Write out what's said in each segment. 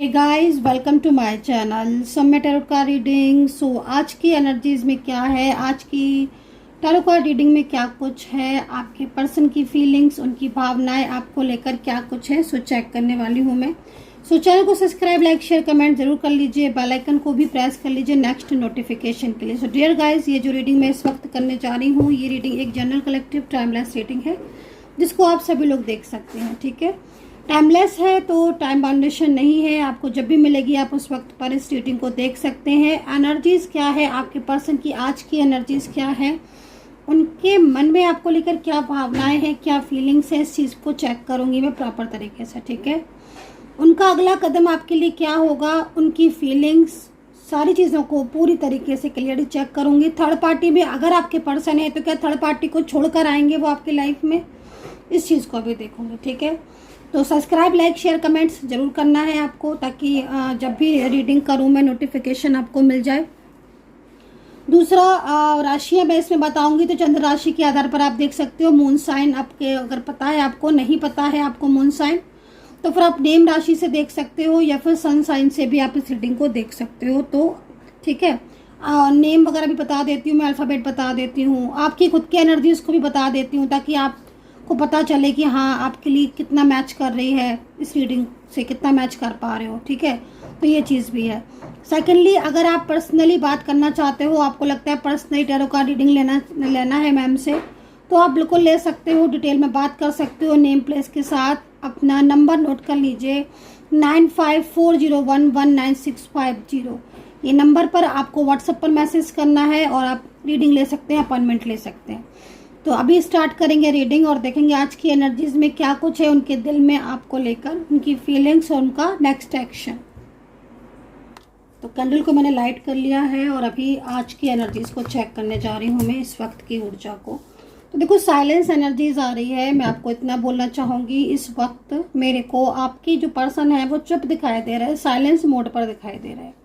Hey guys, welcome to my channel Samay tarot का reading. So आज की एनर्जीज में क्या है, आज की टैरो का रीडिंग में क्या कुछ है, आपके पर्सन की फीलिंग्स, उनकी भावनाएं आपको लेकर क्या कुछ है, सो चेक करने वाली हूँ मैं। सो चैनल को सब्सक्राइब, लाइक, शेयर, कमेंट जरूर कर लीजिए। बेल आइकन को भी प्रेस कर लीजिए नेक्स्ट नोटिफिकेशन के लिए। सो डियर गाइस, ये जो रीडिंग मैं इस वक्त करने जा रही हूँ, ये रीडिंग एक जनरल कलेक्टिव टाइमलेस रीडिंग है जिसको आप सभी लोग देख सकते हैं। ठीक है, टाइमलेस है तो टाइम बाउंडेशन नहीं है, आपको जब भी मिलेगी आप उस वक्त पर इस रीडिंग को देख सकते हैं। एनर्जीज क्या है, आपके पर्सन की आज की एनर्जीज क्या है, उनके मन में आपको लेकर क्या भावनाएं हैं, क्या फीलिंग्स है, इस चीज़ को चेक करूंगी मैं प्रॉपर तरीके से। ठीक है, उनका अगला कदम आपके लिए क्या होगा, उनकी फीलिंग्स, सारी चीज़ों को पूरी तरीके से क्लियरली चेक करूंगी। थर्ड पार्टी में अगर आपके पर्सन है तो क्या थर्ड पार्टी को छोड़कर आएंगे वो आपकी लाइफ में, इस चीज़ को भी देखूंगी। ठीक है, तो सब्सक्राइब, लाइक, शेयर, कमेंट्स जरूर करना है आपको, ताकि जब भी रीडिंग करूं मैं नोटिफिकेशन आपको मिल जाए। दूसरा, राशियां मैं इसमें बताऊंगी तो चंद्र राशि के आधार पर आप देख सकते हो। मून साइन आपके अगर पता है, आपको नहीं पता है आपको मून साइन, तो फिर आप नेम राशि से देख सकते हो या फिर सन साइन से भी आप इस रीडिंग को देख सकते हो। तो ठीक है, नेम वगैरह भी बता देती हूँ मैं, अल्फ़ाबेट बता देती हूँ, आपकी खुद की एनर्जी उसको भी बता देती हूँ, ताकि आपको पता चले कि हाँ आपके लिए कितना मैच कर रही है, इस रीडिंग से कितना मैच कर पा रहे हो। ठीक है, तो ये चीज़ भी है। सेकेंडली, अगर आप पर्सनली बात करना चाहते हो, आपको लगता है पर्सनली टैरो का रीडिंग लेना है मैम से, तो आप बिल्कुल ले सकते हो, डिटेल में बात कर सकते हो नेम प्लेस के साथ। अपना नंबर नोट कर लीजिए 9540119650। ये नंबर पर आपको व्हाट्सएप पर मैसेज करना है और आप रीडिंग ले सकते हैं, अपॉइंटमेंट ले सकते हैं। तो अभी स्टार्ट करेंगे रीडिंग और देखेंगे आज की एनर्जीज में क्या कुछ है उनके दिल में आपको लेकर, उनकी फीलिंग्स और उनका नेक्स्ट एक्शन। तो कैंडल को मैंने लाइट कर लिया है और अभी आज की एनर्जीज को चेक करने जा रही हूँ मैं, इस वक्त की ऊर्जा को। तो देखो, साइलेंस एनर्जीज आ रही है। मैं आपको इतना बोलना चाहूँगी, इस वक्त मेरे को आपकी जो पर्सन है वो चुप दिखाई दे रहा है, साइलेंस मोड पर दिखाई दे रहा है।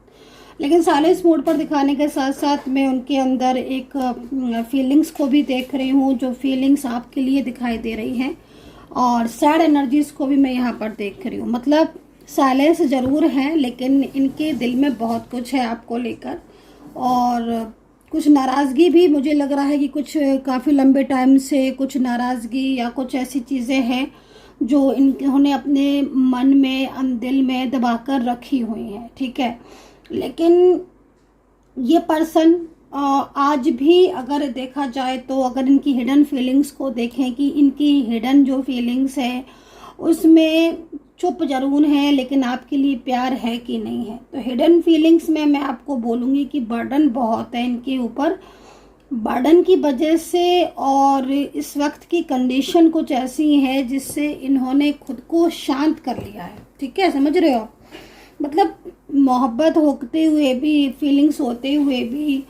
लेकिन साइलेंस मोड पर दिखाने के साथ साथ मैं उनके अंदर एक फीलिंग्स को भी देख रही हूँ, जो फीलिंग्स आपके लिए दिखाई दे रही हैं, और सैड एनर्जीज को भी मैं यहाँ पर देख रही हूँ। मतलब साइलेंस ज़रूर है लेकिन इनके दिल में बहुत कुछ है आपको लेकर, और कुछ नाराज़गी भी मुझे लग रहा है कि कुछ काफ़ी लंबे टाइम से कुछ नाराज़गी या कुछ ऐसी चीज़ें हैं जो इन्होंने अपने मन में, दिल में दबा कर रखी हुई हैं। ठीक है, लेकिन ये पर्सन आज भी अगर देखा जाए तो, अगर इनकी हिडन फीलिंग्स को देखें कि इनकी हिडन जो फीलिंग्स है उसमें चुप जरूर है लेकिन आपके लिए प्यार है कि नहीं है। तो हिडन फीलिंग्स में मैं आपको बोलूँगी कि बर्डन बहुत है इनके ऊपर, बर्डन की वजह से, और इस वक्त की कंडीशन कुछ ऐसी है जिससे इन्होंने खुद को शांत कर लिया है। ठीक है, समझ रहे हो, मतलब मोहब्बत होते हुए भी, फीलिंग्स होते हुए भी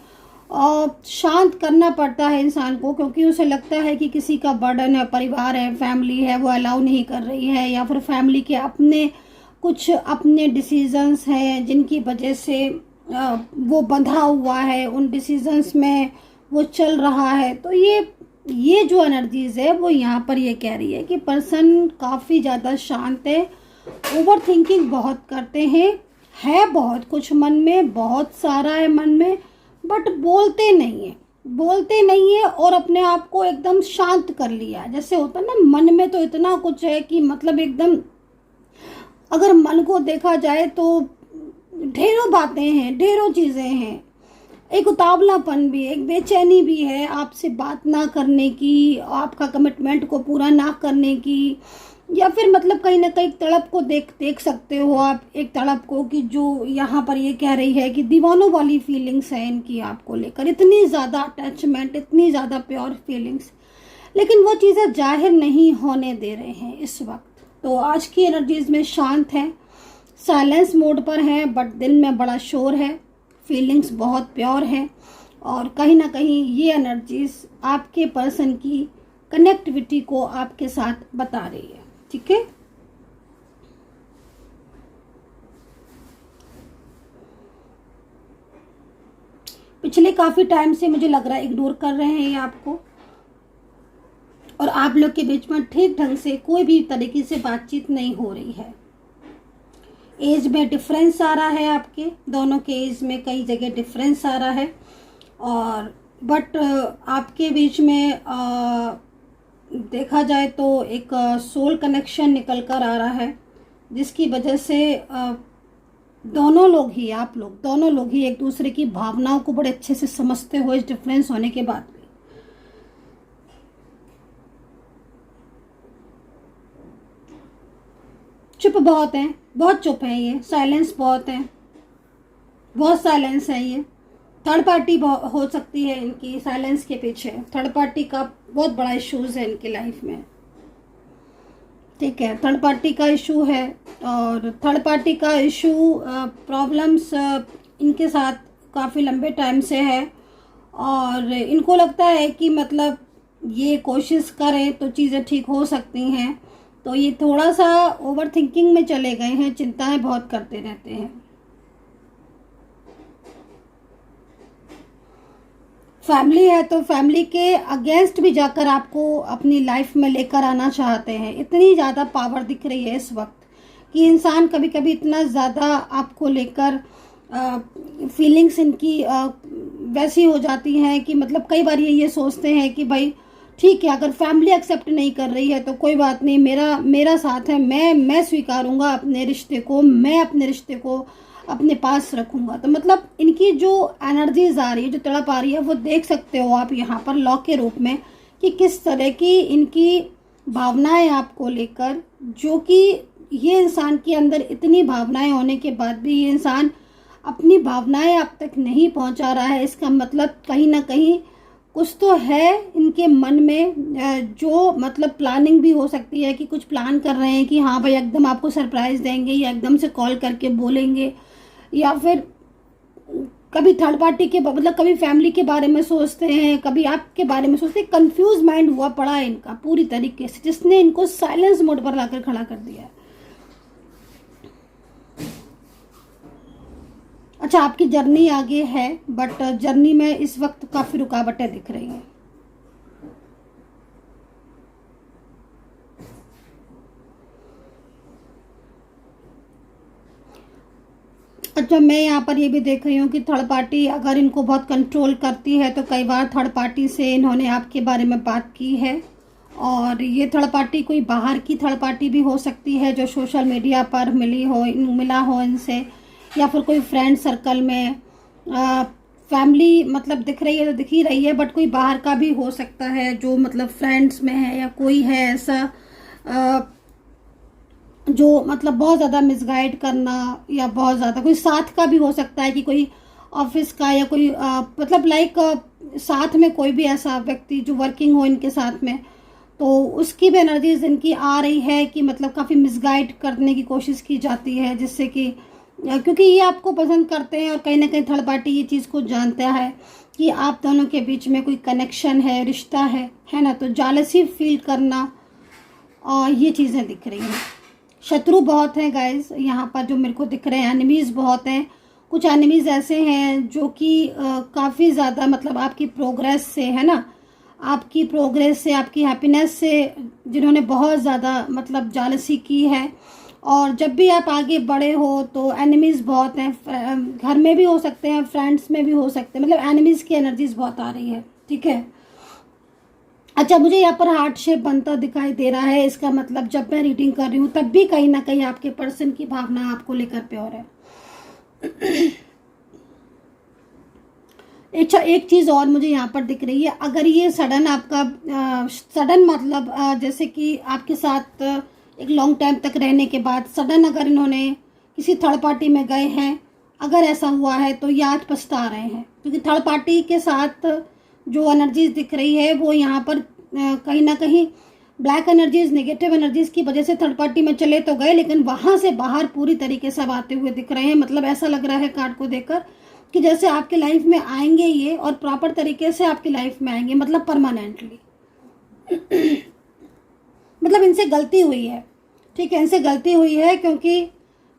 शांत करना पड़ता है इंसान को, क्योंकि उसे लगता है कि किसी का बर्डन है, परिवार है, फैमिली है, वो अलाउ नहीं कर रही है, या फिर फैमिली के अपने कुछ अपने डिसीजंस हैं जिनकी वजह से वो बंधा हुआ है, उन डिसीजंस में वो चल रहा है। तो ये जो एनर्जीज है वो यहाँ पर ये कह रही है कि पर्सन काफ़ी ज़्यादा शांत है, ओवर थिंकिंग बहुत करते हैं, है बहुत कुछ मन में, बहुत सारा है मन में, बट बोलते नहीं है और अपने आप को एकदम शांत कर लिया। जैसे होता है ना, मन में तो इतना कुछ है कि मतलब एकदम, अगर मन को देखा जाए तो ढेरों बातें हैं, ढेरों चीज़ें हैं, एक उतावलापन भी, एक बेचैनी भी है आपसे बात ना करने की, आपका कमिटमेंट को पूरा ना करने की, या फिर मतलब कहीं ना कहीं तड़प को देख सकते हो आप, एक तड़प को कि जो यहाँ पर ये कह रही है कि दीवानों वाली फीलिंग्स है इनकी आपको लेकर, इतनी ज़्यादा अटैचमेंट, इतनी ज़्यादा प्योर फीलिंग्स, लेकिन वो चीज़ें जाहिर नहीं होने दे रहे हैं इस वक्त। तो आज की एनर्जीज में शांत है, साइलेंस मोड पर है, बट दिल में बड़ा शोर है, फीलिंग्स बहुत प्योर है, और कहीं ना कहीं ये एनर्जीज आपके पर्सन की कनेक्टिविटी को आपके साथ बता रही है। ठीक है, पिछले काफी टाइम से मुझे लग रहा है इग्नोर कर रहे हैं ये आपको, और आप लोग के बीच में ठीक ढंग से कोई भी तरीके से बातचीत नहीं हो रही है। एज में डिफरेंस आ रहा है, आपके दोनों के एज में कई जगह डिफरेंस आ रहा है। और बट आपके बीच में देखा जाए तो एक सोल कनेक्शन निकल कर आ रहा है, जिसकी वजह से दोनों लोग ही, आप लोग दोनों लोग ही एक दूसरे की भावनाओं को बड़े अच्छे से समझते हो इस डिफरेंस होने के बाद भी। चुप बहुत है, बहुत चुप है ये, साइलेंस बहुत है, बहुत साइलेंस है ये। थर्ड पार्टी हो सकती है इनकी साइलेंस के पीछे, थर्ड पार्टी का बहुत बड़ा इश्यूज है इनकी लाइफ में। ठीक है, थर्ड पार्टी का इशू है, और थर्ड पार्टी का इशू प्रॉब्लम्स इनके साथ काफ़ी लंबे टाइम से है, और इनको लगता है कि मतलब ये कोशिश करें तो चीज़ें ठीक हो सकती हैं। तो ये थोड़ा सा ओवर थिंकिंग में चले गए हैं, चिंताएं बहुत करते रहते हैं। फैमिली है तो फैमिली के अगेंस्ट भी जाकर आपको अपनी लाइफ में लेकर आना चाहते हैं। इतनी ज़्यादा पावर दिख रही है इस वक्त कि इंसान कभी कभी इतना ज़्यादा आपको लेकर फीलिंग्स इनकी वैसी हो जाती हैं कि मतलब कई बार ये सोचते हैं कि भाई ठीक है, अगर फैमिली एक्सेप्ट नहीं कर रही है तो कोई बात नहीं, मेरा साथ है, मैं स्वीकारूंगा अपने रिश्ते को, मैं अपने रिश्ते को अपने पास रखूंगा। तो मतलब इनकी जो एनर्जीज आ रही है, जो तड़प आ रही है, वो देख सकते हो आप यहाँ पर लॉ के रूप में कि किस तरह की इनकी भावनाएं आपको लेकर, जो कि ये इंसान के अंदर इतनी भावनाएं होने के बाद भी ये इंसान अपनी भावनाएं आप तक नहीं पहुंचा रहा है। इसका मतलब कहीं ना कहीं कुछ तो है इनके मन में, जो मतलब प्लानिंग भी हो सकती है कि कुछ प्लान कर रहे हैं कि हाँ भाई एकदम आपको सरप्राइज देंगे, या एकदम से कॉल करके बोलेंगे, या फिर कभी थर्ड पार्टी के मतलब कभी फैमिली के बारे में सोचते हैं, कभी आपके बारे में सोचते हैं। कंफ्यूज माइंड हुआ पड़ा है इनका पूरी तरीके से, जिसने इनको साइलेंस मोड पर लाकर खड़ा कर दिया है। अच्छा, आपकी जर्नी आगे है, बट जर्नी में इस वक्त काफी रुकावटें दिख रही हैं। अच्छा, मैं यहाँ पर ये भी देख रही हूँ कि थर्ड पार्टी अगर इनको बहुत कंट्रोल करती है तो कई बार थर्ड पार्टी से इन्होंने आपके बारे में बात की है, और ये थर्ड पार्टी कोई बाहर की थर्ड पार्टी भी हो सकती है जो सोशल मीडिया पर मिला हो इनसे, या फिर कोई फ्रेंड सर्कल में। फैमिली मतलब दिख रही है तो दिख ही रही है, बट कोई बाहर का भी हो सकता है जो मतलब फ्रेंड्स में है, या कोई है ऐसा जो मतलब बहुत ज़्यादा मिसगाइड करना, या बहुत ज़्यादा कोई साथ का भी हो सकता है कि कोई ऑफिस का, या कोई मतलब लाइक साथ में कोई भी ऐसा व्यक्ति जो वर्किंग हो इनके साथ में, तो उसकी भी एनर्जीज इनकी आ रही है कि मतलब काफ़ी मिसगाइड करने की कोशिश की जाती है, जिससे कि क्योंकि ये आपको पसंद करते हैं, और कहीं ना कहीं थर्ड पार्टी ये चीज़ को जानता है कि आप दोनों के बीच में कोई कनेक्शन है, रिश्ता है ना। तो जालसी फील करना, और ये चीज़ें दिख रही हैं। शत्रु बहुत हैं गाइस यहाँ पर जो मेरे को दिख रहे हैं, एनिमीज़ बहुत हैं। कुछ एनिमीज़ ऐसे हैं जो कि काफ़ी ज़्यादा मतलब आपकी प्रोग्रेस से, है ना, आपकी प्रोग्रेस से, आपकी हैप्पीनेस से जिन्होंने बहुत ज़्यादा मतलब जालसी की है। और जब भी आप आगे बढ़े हो तो एनिमीज़ बहुत हैं, घर में भी हो सकते हैं, फ्रेंड्स में भी हो सकते हैं, मतलब एनिमीज़ की एनर्जीज बहुत आ रही है। ठीक है। अच्छा, मुझे यहाँ पर हार्ट शेप बनता दिखाई दे रहा है, इसका मतलब जब मैं रीडिंग कर रही हूँ तब भी कहीं ना कहीं आपके पर्सन की भावना आपको लेकर प्योर है। अच्छा, एक चीज़ और मुझे यहाँ पर दिख रही है, अगर ये सडन आपका सडन मतलब जैसे कि आपके साथ एक लॉन्ग टाइम तक रहने के बाद सडन अगर इन्होंने किसी थर्ड पार्टी में गए हैं, अगर ऐसा हुआ है तो ये आज पछता रहे हैं, क्योंकि थर्ड पार्टी के साथ जो एनर्जीज दिख रही है वो यहाँ पर कहीं ना कहीं ब्लैक एनर्जीज, नेगेटिव एनर्जीज की वजह से थर्ड पार्टी में चले तो गए, लेकिन वहाँ से बाहर पूरी तरीके से आते हुए दिख रहे हैं। मतलब ऐसा लग रहा है कार्ड को देखकर कि जैसे आपकी लाइफ में आएंगे ये, और प्रॉपर तरीके से आपकी लाइफ में आएंगे, मतलब परमानेंटली। मतलब इनसे गलती हुई है, ठीक है, इनसे गलती हुई है, क्योंकि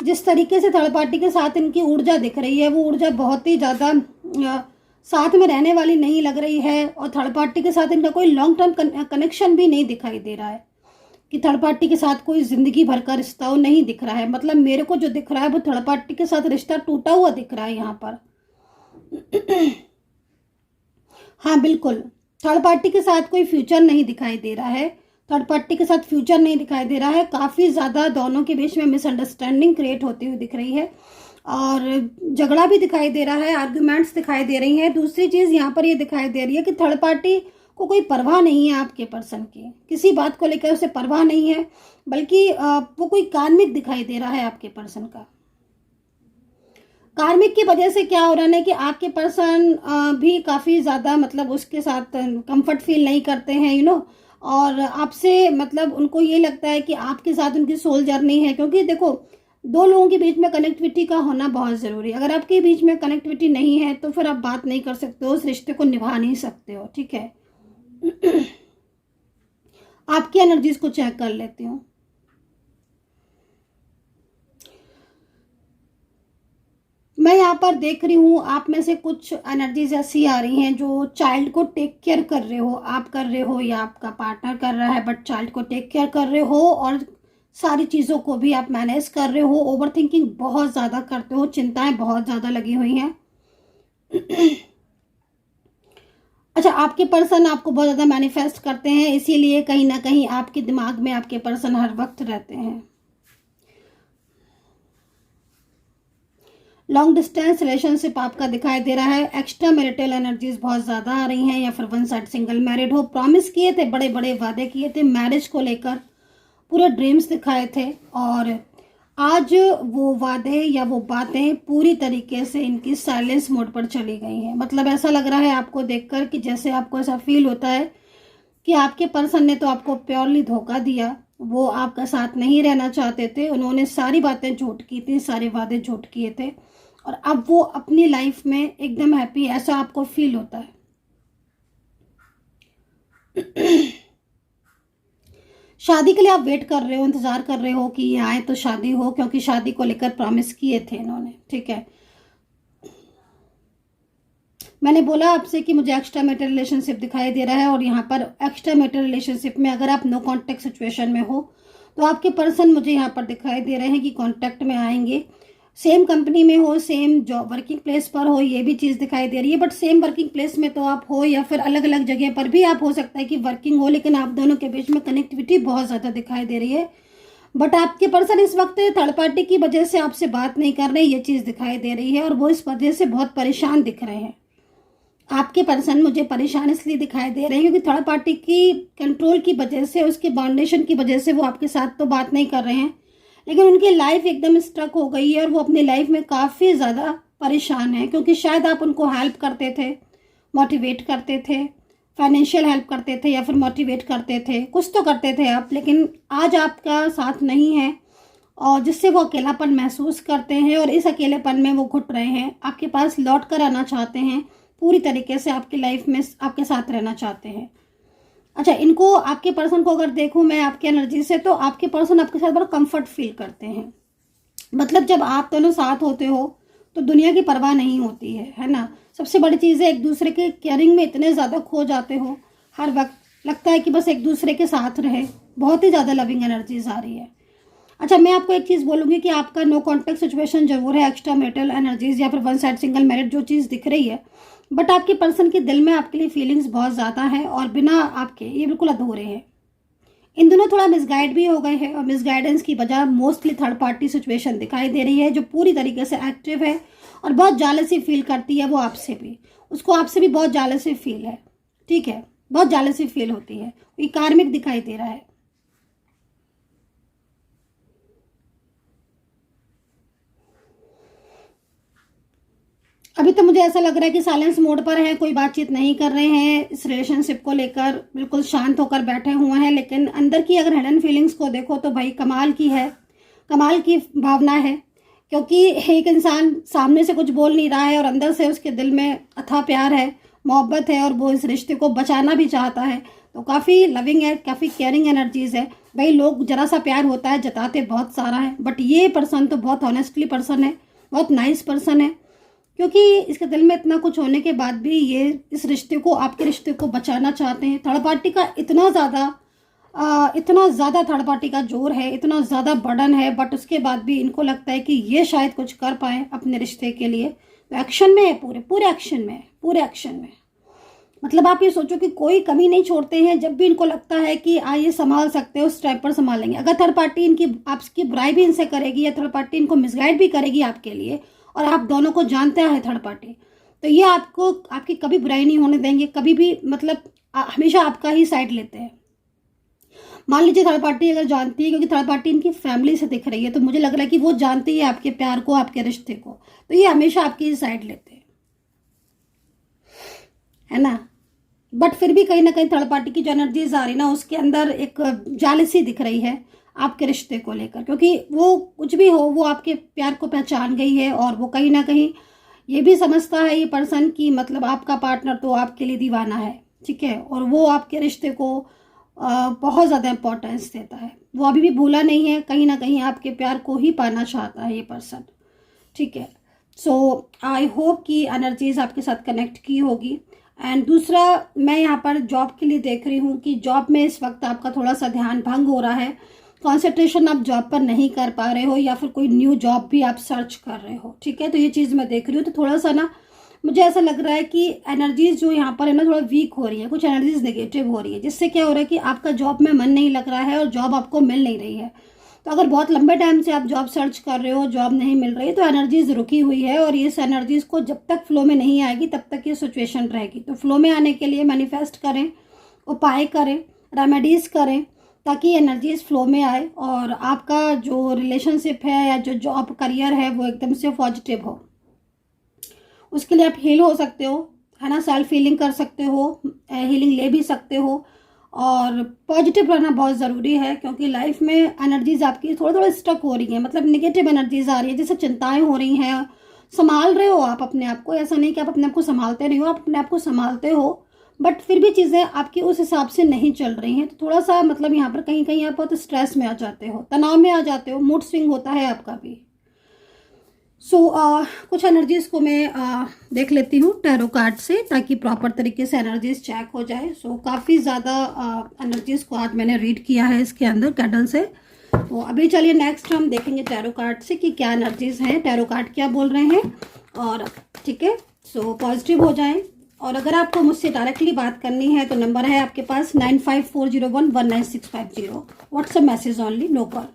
जिस तरीके से थर्ड पार्टी के साथ इनकी ऊर्जा दिख रही है वो ऊर्जा बहुत ही ज़्यादा साथ में रहने वाली नहीं लग रही है, और थर्ड पार्टी के साथ इनका कोई लॉन्ग टर्म कनेक्शन भी नहीं दिखाई दे रहा है। कि थर्ड पार्टी के साथ कोई जिंदगी भर का रिश्ता हो, नहीं दिख रहा है। मतलब मेरे को जो दिख रहा है वो थर्ड पार्टी के साथ रिश्ता टूटा हुआ दिख रहा है यहाँ पर। हाँ बिल्कुल, थर्ड पार्टी के साथ कोई फ्यूचर नहीं दिखाई दे रहा है। थर्ड पार्टी के साथ फ्यूचर नहीं दिखाई दे रहा है। काफ़ी ज़्यादा दोनों के बीच में मिसअंडरस्टैंडिंग क्रिएट होती हुई दिख रही है और झगड़ा भी दिखाई दे रहा है, आर्ग्यूमेंट्स दिखाई दे रही हैं। दूसरी चीज़ यहाँ पर ये दिखाई दे रही है कि थर्ड पार्टी को कोई परवाह नहीं है आपके पर्सन की, किसी बात को लेकर उसे परवाह नहीं है, बल्कि वो कोई कार्मिक दिखाई दे रहा है आपके पर्सन का। कार्मिक की वजह से क्या हो रहा है कि आपके पर्सन भी काफ़ी ज़्यादा मतलब उसके साथ कंफर्ट फील नहीं करते हैं, और आपसे मतलब उनको ये लगता है कि आपके साथ उनकी सोल जर्नी है। क्योंकि देखो, दो लोगों के बीच में कनेक्टिविटी का होना बहुत ज़रूरी है। अगर आपके बीच में कनेक्टिविटी नहीं है तो फिर आप बात नहीं कर सकते हो, उस रिश्ते को निभा नहीं सकते हो। ठीक है। आपकी एनर्जीज को चेक कर लेती हूँ। मैं यहाँ पर देख रही हूँ आप में से कुछ एनर्जीज ऐसी आ रही हैं जो चाइल्ड को टेक केयर कर रहे हो, आप कर रहे हो या आपका पार्टनर कर रहा है, बट चाइल्ड को टेक केयर कर रहे हो और सारी चीज़ों को भी आप मैनेज कर रहे हो। ओवर थिंकिंग बहुत ज़्यादा करते हो, चिंताएं बहुत ज़्यादा लगी हुई हैं। अच्छा, आपके पर्सन आपको बहुत ज़्यादा मैनिफेस्ट करते हैं, इसीलिए कहीं ना कहीं आपके दिमाग में आपके पर्सन हर वक्त रहते हैं। लॉन्ग डिस्टेंस रिलेशनशिप आपका दिखाई दे रहा है। एक्स्ट्रा मैरिटल एनर्जीज बहुत ज़्यादा आ रही हैं, या फिर वन साइड सिंगल मैरिड हो। प्रॉमिस किए थे, बड़े बड़े वादे किए थे मैरिज को लेकर, पूरे ड्रीम्स दिखाए थे, और आज वो वादे या वो बातें पूरी तरीके से इनकी साइलेंस मोड पर चली गई हैं। मतलब ऐसा लग रहा है आपको देखकर कि जैसे आपको ऐसा फील होता है कि आपके पर्सन ने तो आपको प्योरली धोखा दिया, वो आपका साथ नहीं रहना चाहते थे, उन्होंने सारी बातें झूठ की थी, सारे वादे झूठ किए थे, और अब वो अपनी लाइफ में एकदम हैप्पी, ऐसा आपको फील होता है। शादी के लिए आप वेट कर रहे हो, इंतजार कर रहे हो कि ये आए तो शादी हो, क्योंकि शादी को लेकर प्रॉमिस किए थे इन्होंने। ठीक है, मैंने बोला आपसे कि मुझे एक्स्ट्रा मैरिटल रिलेशनशिप दिखाई दे रहा है, और यहाँ पर एक्स्ट्रा मैरिटल रिलेशनशिप में अगर आप नो कांटेक्ट सिचुएशन में हो तो आपके पर्सन मुझे यहाँ पर दिखाई दे रहे हैं कि कांटेक्ट में आएंगे। सेम कंपनी में हो, सेम जॉब वर्किंग प्लेस पर हो, ये भी चीज़ दिखाई दे रही है। बट सेम वर्किंग प्लेस में तो आप हो, या फिर अलग अलग जगह पर भी आप हो सकता है कि वर्किंग हो, लेकिन आप दोनों के बीच में कनेक्टिविटी बहुत ज़्यादा दिखाई दे रही है। बट आपके पर्सन इस वक्त थर्ड पार्टी की वजह से आपसे बात नहीं कर रहे, ये चीज़ दिखाई दे रही है, और वो इस वजह से बहुत परेशान दिख रहे हैं। आपके पर्सन मुझे परेशान इसलिए दिखाई दे रहे हैं क्योंकि थर्ड पार्टी की कंट्रोल की वजह से, उसके बाउंडेशन की वजह से वो आपके साथ तो बात नहीं कर रहे हैं, लेकिन उनकी लाइफ एकदम स्ट्रक हो गई है और वो अपनी लाइफ में काफ़ी ज़्यादा परेशान है। क्योंकि शायद आप उनको हेल्प करते थे, मोटिवेट करते थे, फाइनेंशियल हेल्प करते थे, या फिर मोटिवेट करते थे, कुछ तो करते थे आप, लेकिन आज आपका साथ नहीं है, और जिससे वो अकेलापन महसूस करते हैं, और इस अकेलेपन में वो घुट रहे हैं। आपके पास लौट कर आना चाहते हैं, पूरी तरीके से आपकी लाइफ में आपके साथ रहना चाहते हैं। अच्छा, इनको, आपके पर्सन को अगर देखूं मैं आपकी एनर्जी से, तो आपके पर्सन आपके साथ बड़ा कंफर्ट फील करते हैं। मतलब जब आप दोनों साथ होते हो तो दुनिया की परवाह नहीं होती है ना। सबसे बड़ी चीज़ है, एक दूसरे के केयरिंग में इतने ज़्यादा खो जाते हो, हर वक्त लगता है कि बस एक दूसरे के साथ रहे। बहुत ही ज़्यादा लविंग एनर्जीज आ रही है। अच्छा, मैं आपको एक चीज़ बोलूँगी कि आपका नो कॉन्टेक्ट सिचुएशन जरूर है, एक्स्ट्रा मैरिटल एनर्जीज या फिर वन साइड सिंगल मैरिड जो चीज़ दिख रही है, बट आपके पर्सन के दिल में आपके लिए फीलिंग्स बहुत ज़्यादा है, और बिना आपके ये बिल्कुल अधूरे हैं। इन दोनों थोड़ा मिसगाइड भी हो गए हैं, और मिसगाइडेंस की वजह मोस्टली थर्ड पार्टी सिचुएशन दिखाई दे रही है, जो पूरी तरीके से एक्टिव है और बहुत जालसी फील करती है वो आपसे भी, उसको आपसे भी बहुत जालसी फील है। ठीक है, बहुत जालसी फील होती है, ये कार्मिक दिखाई दे रहा है। अभी तो मुझे ऐसा लग रहा है कि साइलेंस मोड पर है, कोई बातचीत नहीं कर रहे हैं, इस रिलेशनशिप को लेकर बिल्कुल शांत होकर बैठे हुए हैं। लेकिन अंदर की अगर हिडन फीलिंग्स को देखो तो भाई कमाल की है, कमाल की भावना है। क्योंकि एक इंसान सामने से कुछ बोल नहीं रहा है और अंदर से उसके दिल में अथाह प्यार है, मोहब्बत है, और वो इस रिश्ते को बचाना भी चाहता है। तो काफ़ी लविंग है, काफ़ी केयरिंग एनर्जीज है। भाई लोग जरा सा प्यार होता है जताते बहुत सारा है, बट ये पर्सन तो बहुत ऑनेस्टली पर्सन है, बहुत नाइस पर्सन है। क्योंकि इसके दिल में इतना कुछ होने के बाद भी ये इस रिश्ते को, आपके रिश्ते को बचाना चाहते हैं। थर्ड पार्टी का इतना ज़्यादा इतना ज़्यादा थर्ड पार्टी का जोर है, इतना ज़्यादा बर्डन है, बट उसके बाद भी इनको लगता है कि ये शायद कुछ कर पाए अपने रिश्ते के लिए। तो एक्शन में है, पूरे पूरे एक्शन में है, पूरे एक्शन में। मतलब आप ये सोचो कि कोई कमी नहीं छोड़ते हैं। जब भी इनको लगता है कि ये संभाल सकते हो, उस टाइप पर संभालेंगे। अगर थर्ड पार्टी इनकी आपकी बुराई भी इनसे करेगी या थर्ड पार्टी इनको मिसगाइड भी करेगी आपके लिए, और आप दोनों को जानते हैं थर्ड पार्टी, तो ये आपको आपकी कभी बुराई नहीं होने देंगे, कभी भी। मतलब हमेशा आपका ही साइड लेते हैं। मान लीजिए थर्ड पार्टी अगर जानती है, क्योंकि थर्ड पार्टी इनकी फैमिली से दिख रही है, तो मुझे लग रहा है कि वो जानती है आपके प्यार को, आपके रिश्ते को, तो ये हमेशा आपकी ही साइड लेते हैं, है ना। बट फिर भी कहीं ना कहीं थर्ड पार्टी की जो एनर्जीज आ रही ना, उसके अंदर एक जालसी दिख रही है आपके रिश्ते को लेकर, क्योंकि वो कुछ भी हो, वो आपके प्यार को पहचान गई है, और वो कहीं ना कहीं ये भी समझता है ये पर्सन कि मतलब आपका पार्टनर तो आपके लिए दीवाना है, ठीक है, और वो आपके रिश्ते को बहुत ज़्यादा इम्पोर्टेंस देता है। वो अभी भी भूला नहीं है, कहीं ना कहीं आपके प्यार को ही पाना चाहता है ये पर्सन, ठीक है। सो आई होप कि एनर्जीज आपके साथ कनेक्ट की होगी। एंड दूसरा, मैं यहाँ पर जॉब के लिए देख रही हूँ कि जॉब में इस वक्त आपका थोड़ा सा ध्यान भंग हो रहा है, कंसंट्रेशन आप जॉब पर नहीं कर पा रहे हो, या फिर कोई न्यू जॉब भी आप सर्च कर रहे हो, ठीक है। तो ये चीज़ मैं देख रही हूँ। तो थोड़ा सा ना मुझे ऐसा लग रहा है कि एनर्जीज जो यहाँ पर है ना, थोड़ा वीक हो रही है, कुछ एनर्जीज नेगेटिव हो रही है, जिससे क्या हो रहा है कि आपका जॉब में मन नहीं लग रहा है और जॉब आपको मिल नहीं रही है। तो अगर बहुत लंबे टाइम से आप जॉब सर्च कर रहे हो, जॉब नहीं मिल रही, तो एनर्जीज रुकी हुई है, और इस एनर्जीज को जब तक फ्लो में नहीं आएगी तब तक ये सिचुएशन रहेगी। तो फ्लो में आने के लिए मैनिफेस्ट करें, उपाय करें, रेमेडीज करें, ताकि एनर्जीज फ्लो में आए और आपका जो रिलेशनशिप है या जो जॉब करियर है वो एकदम से पॉजिटिव हो। उसके लिए आप हील हो सकते हो, है ना, सेल्फ हीलिंग कर सकते हो, हीलिंग ले भी सकते हो, और पॉजिटिव रहना बहुत ज़रूरी है, क्योंकि लाइफ में एनर्जीज आपकी थोड़ा थोड़ा स्टक हो रही है, मतलब नेगेटिव एनर्जीज आ रही है, जैसे चिंताएं हो रही हैं। संभाल रहे हो आप अपने आप को, ऐसा नहीं कि आप अपने आप को संभालते नहीं हो, आप अपने आप को संभालते हो, बट फिर भी चीज़ें आपकी उस हिसाब से नहीं चल रही हैं। तो थोड़ा सा मतलब यहाँ पर कहीं कहीं आप बहुत स्ट्रेस में आ जाते हो, तनाव में आ जाते हो, मूड स्विंग होता है आपका भी। सो कुछ एनर्जीज को मैं देख लेती हूँ टैरो कार्ड से, ताकि प्रॉपर तरीके से एनर्जीज चेक हो जाए। सो काफ़ी ज़्यादा एनर्जीज को आज मैंने रीड किया है इसके अंदर कैडल से। तो अभी चलिए नेक्स्ट हम देखेंगे टैरो कार्ड से कि क्या एनर्जीज हैं, टैरो कार्ड क्या बोल रहे हैं, और ठीक है। सो पॉजिटिव हो जाएं। और अगर आपको मुझसे डायरेक्टली बात करनी है तो नंबर है आपके पास 9540119650, WhatsApp message only, no call.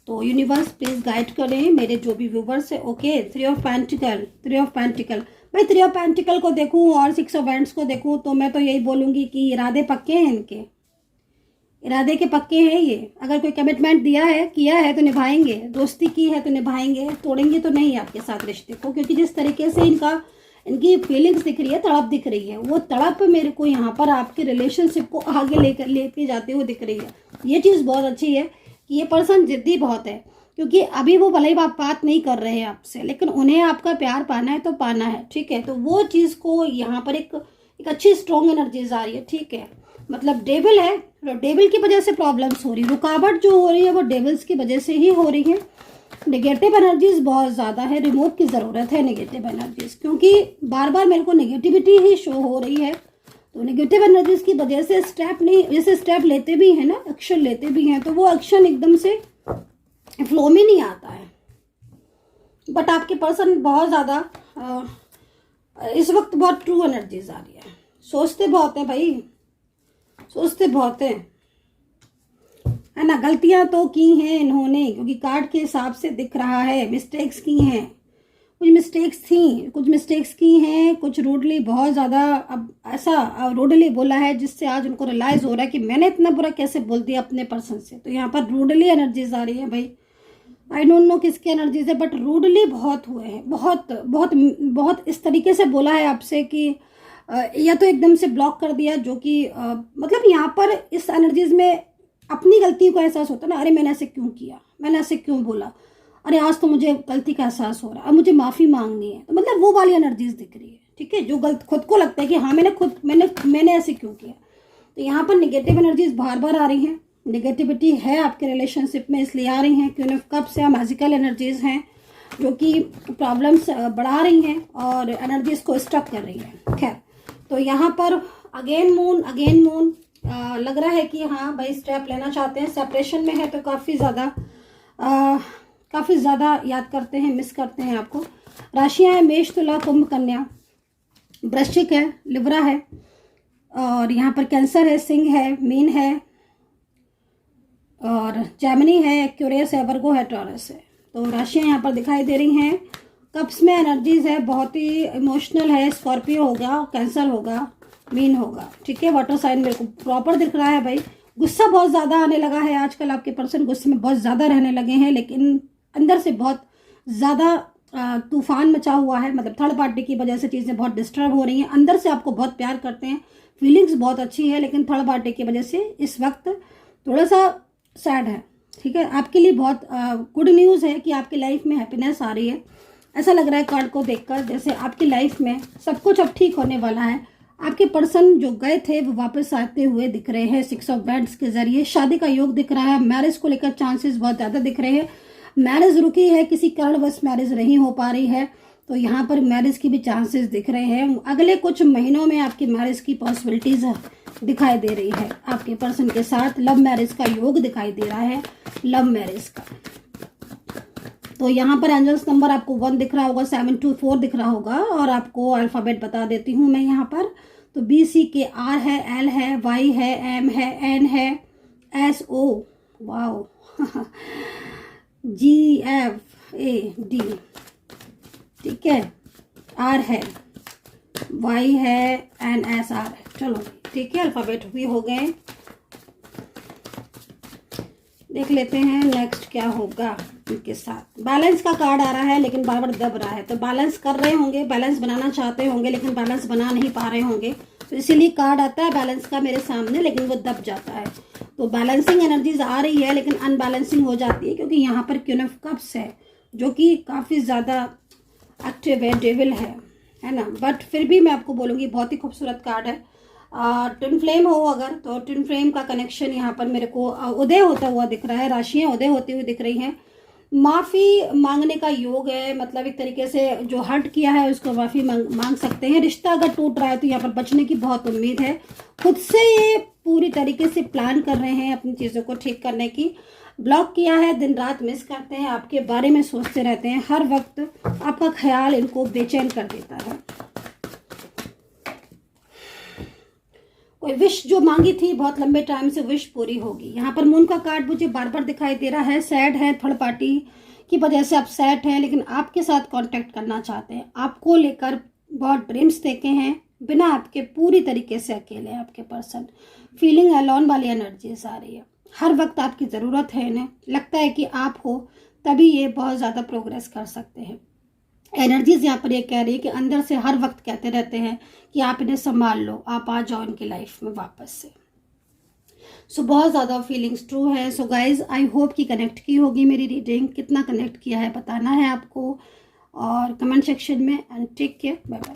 तो यूनिवर्स प्लीज गाइड करें मेरे जो भी व्यूवर्स है। Okay, 3 of pentacle, 3 of pentacle. मैं 3 ऑफ पेंटिकल को देखूं और 6 ऑफ वैंड्स को देखूं तो मैं तो यही बोलूंगी कि इरादे पक्के हैं, इनके इरादे के पक्के हैं ये। अगर कोई कमिटमेंट दिया है, किया है तो निभाएंगे, दोस्ती की है तो निभाएंगे, तोड़ेंगे तो नहीं आपके साथ रिश्ते को। क्योंकि जिस तरीके से इनकी फीलिंग्स दिख रही है, तड़प दिख रही है, वो तड़प मेरे को यहाँ पर आपके रिलेशनशिप को आगे लेके जाते हुए दिख रही है। ये चीज़ बहुत अच्छी है कि ये पर्सन जिद्दी बहुत है, क्योंकि अभी वो भले ही बात नहीं कर रहे हैं आपसे, लेकिन उन्हें आपका प्यार पाना है तो पाना है, ठीक है। तो वो चीज़ को यहाँ पर एक अच्छी स्ट्रॉन्ग एनर्जीज आ रही है, ठीक है। मतलब डेविल है, डेविल की वजह से प्रॉब्लम्स हो रही है, रुकावट जो हो रही है वो डेविल्स की वजह से ही हो रही है। नेगेटिव एनर्जीज बहुत ज़्यादा है, रिमूव की ज़रूरत है नेगेटिव एनर्जीज, क्योंकि बार बार मेरे को नेगेटिविटी ही शो हो रही है। तो नेगेटिव एनर्जीज की वजह से स्टेप नहीं, जैसे स्टेप लेते भी हैं ना, एक्शन लेते भी हैं, तो वो एक्शन एकदम से फ्लो में नहीं आता है। बट आपके पर्सन बहुत ज़्यादा इस वक्त बहुत ट्रू एनर्जीज आ रही है। सोचते बहुत है भाई, सोचते बहुत है ना। गलतियां तो की हैं इन्होंने, क्योंकि कार्ड के हिसाब से दिख रहा है मिस्टेक्स की हैं, कुछ मिस्टेक्स थी, कुछ मिस्टेक्स की हैं, कुछ रूडली, बहुत ज़्यादा अब ऐसा रूडली बोला है जिससे आज उनको रियलाइज़ हो रहा है कि मैंने इतना बुरा कैसे बोल दिया अपने पर्सन से। तो यहाँ पर रूडली एनर्जीज आ रही है भाई, आई डोंट नो किसकी एनर्जीज है, बट रूडली बहुत हुए हैं, बहुत बहुत बहुत इस तरीके से बोला है आपसे कि या तो एकदम से ब्लॉक कर दिया, जो कि मतलब यहाँ पर इस एनर्जीज में अपनी गलती को एहसास होता है ना, अरे मैंने ऐसे क्यों किया, मैंने ऐसे क्यों बोला, अरे आज तो मुझे गलती का एहसास हो रहा है, अब मुझे माफ़ी मांगनी है। तो मतलब वो वाली एनर्जीज दिख रही है, ठीक है, जो खुद को लगता है कि हाँ मैंने ऐसे क्यों किया। तो यहाँ पर निगेटिव एनर्जीज बार बार आ रही हैं, निगेटिविटी है आपके रिलेशनशिप में, इसलिए आ रही हैं क्योंकि कब से मैजिकल एनर्जीज हैं जो कि प्रॉब्लम्स बढ़ा रही हैं और एनर्जीज को स्टक कर रही है। खैर, तो यहाँ पर अगेन मून लग रहा है कि हाँ भाई स्टेप लेना चाहते हैं, सेपरेशन में है तो काफ़ी ज़्यादा याद करते हैं, मिस करते हैं आपको। राशियाँ हैं मेष, तुला, कुंभ, कन्या, वृश्चिक है, लिब्रा है, और यहाँ पर कैंसर है, सिंह है, मीन है, और जेमिनी है, एक्यूरियस है, वर्गो है, टॉरस है। तो राशियाँ यहाँ पर दिखाई दे रही हैं। कप्स में एनर्जीज है, बहुत ही इमोशनल है, स्कॉर्पियो होगा, कैंसर होगा, मीन होगा, ठीक है। वाटर साइन मेरे को प्रॉपर दिख रहा है भाई। गुस्सा बहुत ज़्यादा आने लगा है आजकल, आपके पर्सन गुस्से में बहुत ज़्यादा रहने लगे हैं, लेकिन अंदर से बहुत ज़्यादा तूफान मचा हुआ है, मतलब थर्ड पार्टी की वजह से चीज़ें बहुत डिस्टर्ब हो रही हैं। अंदर से आपको बहुत प्यार करते हैं, फीलिंग्स बहुत अच्छी है, लेकिन थर्ड पार्टी की वजह से इस वक्त थोड़ा सा सैड है, ठीक है। आपके लिए बहुत गुड न्यूज़ है कि आपकी लाइफ में हैप्पीनेस आ रही है। ऐसा लग रहा है कार्ड को देखकर जैसे आपकी लाइफ में सब कुछ अब ठीक होने वाला है। आपके पर्सन जो गए थे वो वापस आते हुए दिख रहे हैं। 6 ऑफ बैंड्स के जरिए शादी का योग दिख रहा है। मैरिज को लेकर चांसेस बहुत ज़्यादा दिख रहे हैं। मैरिज रुकी है, किसी कारणवश मैरिज नहीं हो पा रही है, तो यहाँ पर मैरिज की भी चांसेस दिख रहे हैं। अगले कुछ महीनों में आपकी मैरिज की पॉसिबिलिटीज दिखाई दे रही है। आपके पर्सन के साथ लव मैरिज का योग दिखाई दे रहा है, लव मैरिज का। तो यहाँ पर एंजल्स नंबर आपको 1 दिख रहा होगा, 724 दिख रहा होगा, और आपको अल्फ़ाबेट बता देती हूँ मैं यहाँ पर। तो BCKR है, L है, Y है, M है, N है, SO, वाओ, GFAD, ठीक है, R है, Y है, NSR है। चलो ठीक है, अल्फ़ाबेट भी हो गए। देख लेते हैं नेक्स्ट क्या होगा इनके साथ। बैलेंस का कार्ड आ रहा है, लेकिन बार बार दब रहा है, तो बैलेंस कर रहे होंगे, बैलेंस बनाना चाहते होंगे, लेकिन बैलेंस बना नहीं पा रहे होंगे, तो इसीलिए कार्ड आता है बैलेंस का मेरे सामने, लेकिन वो दब जाता है। तो बैलेंसिंग एनर्जीज आ रही है, लेकिन अनबैलेंसिंग हो जाती है, क्योंकि यहाँ पर क्वीन ऑफ कप्स है, जो कि काफ़ी ज़्यादा एक्टिव है, डेविल है ना। बट फिर भी मैं आपको बोलूँगी बहुत ही खूबसूरत कार्ड है। ट्विन फ्लेम हो अगर, तो ट्विन फ्लेम का कनेक्शन यहाँ पर मेरे को उदय होता हुआ दिख रहा है। राशियाँ उदय होती हुई दिख रही हैं। माफ़ी मांगने का योग है, मतलब एक तरीके से जो हर्ट किया है उसको माफ़ी मांग सकते हैं। रिश्ता अगर टूट रहा है तो यहाँ पर बचने की बहुत उम्मीद है। खुद से ये पूरी तरीके से प्लान कर रहे हैं अपनी चीज़ों को ठीक करने की। ब्लॉक किया है, दिन रात मिस करते हैं, आपके बारे में सोचते रहते हैं, हर वक्त आपका ख्याल इनको बेचैन कर देता है। कोई विश जो मांगी थी बहुत लंबे टाइम से, विश पूरी होगी। यहाँ पर मून का कार्ड मुझे बार बार दिखाई दे रहा है। सैड है, थर्ड पार्टी की वजह से आप सैड हैं, लेकिन आपके साथ कांटेक्ट करना चाहते हैं, आपको लेकर बहुत ड्रीम्स देखे हैं, बिना आपके पूरी तरीके से अकेले हैं आपके पर्सन। फीलिंग अलोन वाली एनर्जीज आ रही है, हर वक्त आपकी ज़रूरत है इन्हें, लगता है कि आप हो तभी ये बहुत ज़्यादा प्रोग्रेस कर सकते हैं। एनर्जीज यहाँ पर ये कह रही है कि अंदर से हर वक्त कहते रहते हैं कि आप इन्हें संभाल लो, आप आ जाओ इनकी लाइफ में वापस से। सो बहुत ज़्यादा फीलिंग्स ट्रू है। सो गाइज आई होप कि कनेक्ट की होगी मेरी रीडिंग। कितना कनेक्ट किया है बताना है आपको और कमेंट सेक्शन में। And take care, bye bye.